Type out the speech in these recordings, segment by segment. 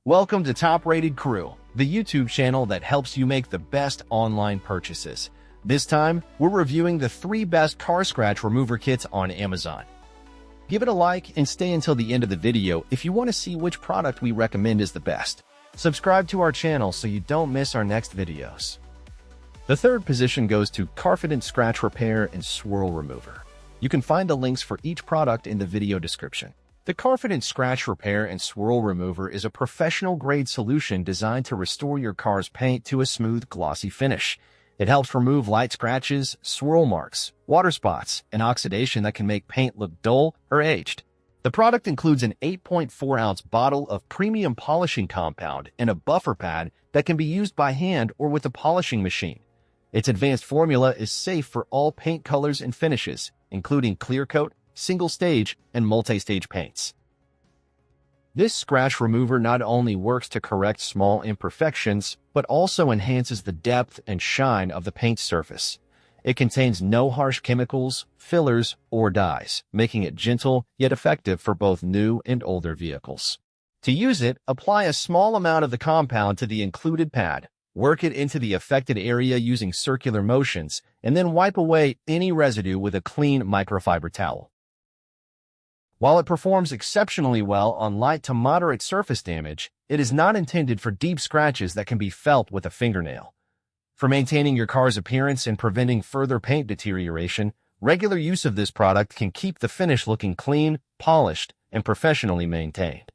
Welcome to Top Rated Crew, the YouTube channel that helps you make the best online purchases. This time, we're reviewing the 3 best car scratch remover kits on Amazon. Give it a like and stay until the end of the video if you want to see which product we recommend is the best. Subscribe to our channel so you don't miss our next videos. The third position goes to Carfidant Scratch Repair and Swirl Remover. You can find the links for each product in the video description. The Carfidant Scratch Repair and Swirl Remover is a professional-grade solution designed to restore your car's paint to a smooth, glossy finish. It helps remove light scratches, swirl marks, water spots, and oxidation that can make paint look dull or aged. The product includes an 8.4-ounce bottle of premium polishing compound and a buffer pad that can be used by hand or with a polishing machine. Its advanced formula is safe for all paint colors and finishes, including clear coat, single-stage, and multi-stage paints. This scratch remover not only works to correct small imperfections, but also enhances the depth and shine of the paint surface. It contains no harsh chemicals, fillers, or dyes, making it gentle yet effective for both new and older vehicles. To use it, apply a small amount of the compound to the included pad, work it into the affected area using circular motions, and then wipe away any residue with a clean microfiber towel. While it performs exceptionally well on light to moderate surface damage, it is not intended for deep scratches that can be felt with a fingernail. For maintaining your car's appearance and preventing further paint deterioration, regular use of this product can keep the finish looking clean, polished, and professionally maintained.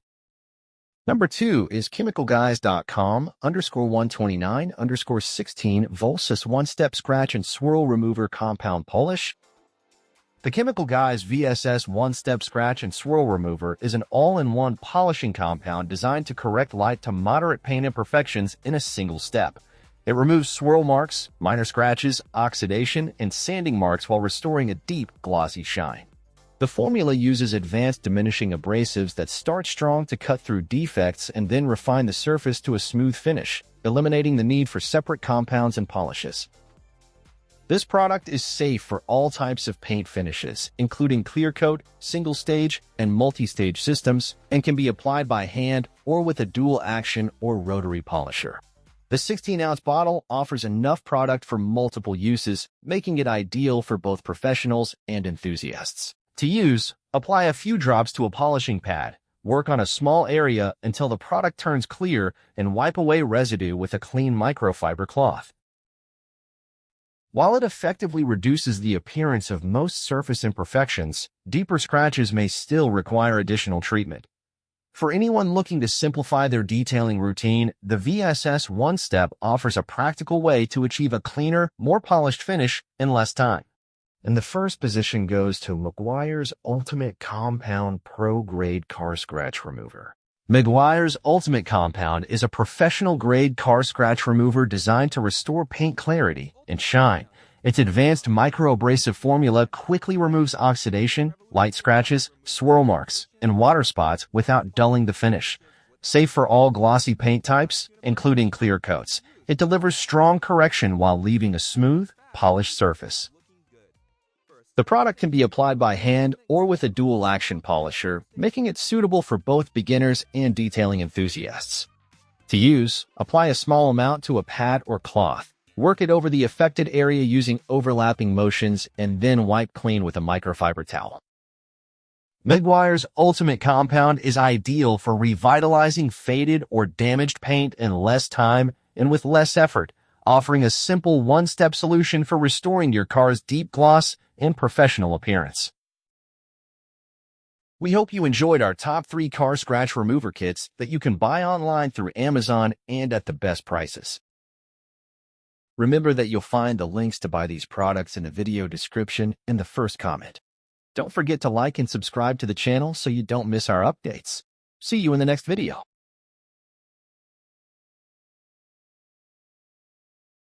Number 2 is chemicalguys.com_129_16 Volsus One-Step Scratch and Swirl Remover Compound Polish. The Chemical Guys VSS One-Step Scratch and Swirl Remover is an all-in-one polishing compound designed to correct light to moderate paint imperfections in a single step. It removes swirl marks, minor scratches, oxidation, and sanding marks while restoring a deep, glossy shine. The formula uses advanced diminishing abrasives that start strong to cut through defects and then refine the surface to a smooth finish, eliminating the need for separate compounds and polishes. This product is safe for all types of paint finishes, including clear coat, single-stage, and multi-stage systems, and can be applied by hand or with a dual-action or rotary polisher. The 16-ounce bottle offers enough product for multiple uses, making it ideal for both professionals and enthusiasts. To use, apply a few drops to a polishing pad, work on a small area until the product turns clear, and wipe away residue with a clean microfiber cloth. While it effectively reduces the appearance of most surface imperfections, deeper scratches may still require additional treatment. For anyone looking to simplify their detailing routine, the VSS One-Step offers a practical way to achieve a cleaner, more polished finish in less time. And the first position goes to Meguiar's Ultimate Compound Pro Grade Car Scratch Remover. Meguiar's Ultimate Compound is a professional-grade car scratch remover designed to restore paint clarity and shine. Its advanced microabrasive formula quickly removes oxidation, light scratches, swirl marks, and water spots without dulling the finish. Safe for all glossy paint types, including clear coats, it delivers strong correction while leaving a smooth, polished surface. The product can be applied by hand or with a dual-action polisher, making it suitable for both beginners and detailing enthusiasts. To use, apply a small amount to a pad or cloth, work it over the affected area using overlapping motions, and then wipe clean with a microfiber towel. Meguiar's Ultimate Compound is ideal for revitalizing faded or damaged paint in less time and with less effort, offering a simple one-step solution for restoring your car's deep gloss and professional appearance. We hope you enjoyed our top 3 car scratch remover kits that you can buy online through Amazon and at the best prices. Remember that you'll find the links to buy these products in the video description and the first comment. Don't forget to like and subscribe to the channel so you don't miss our updates. See you in the next video.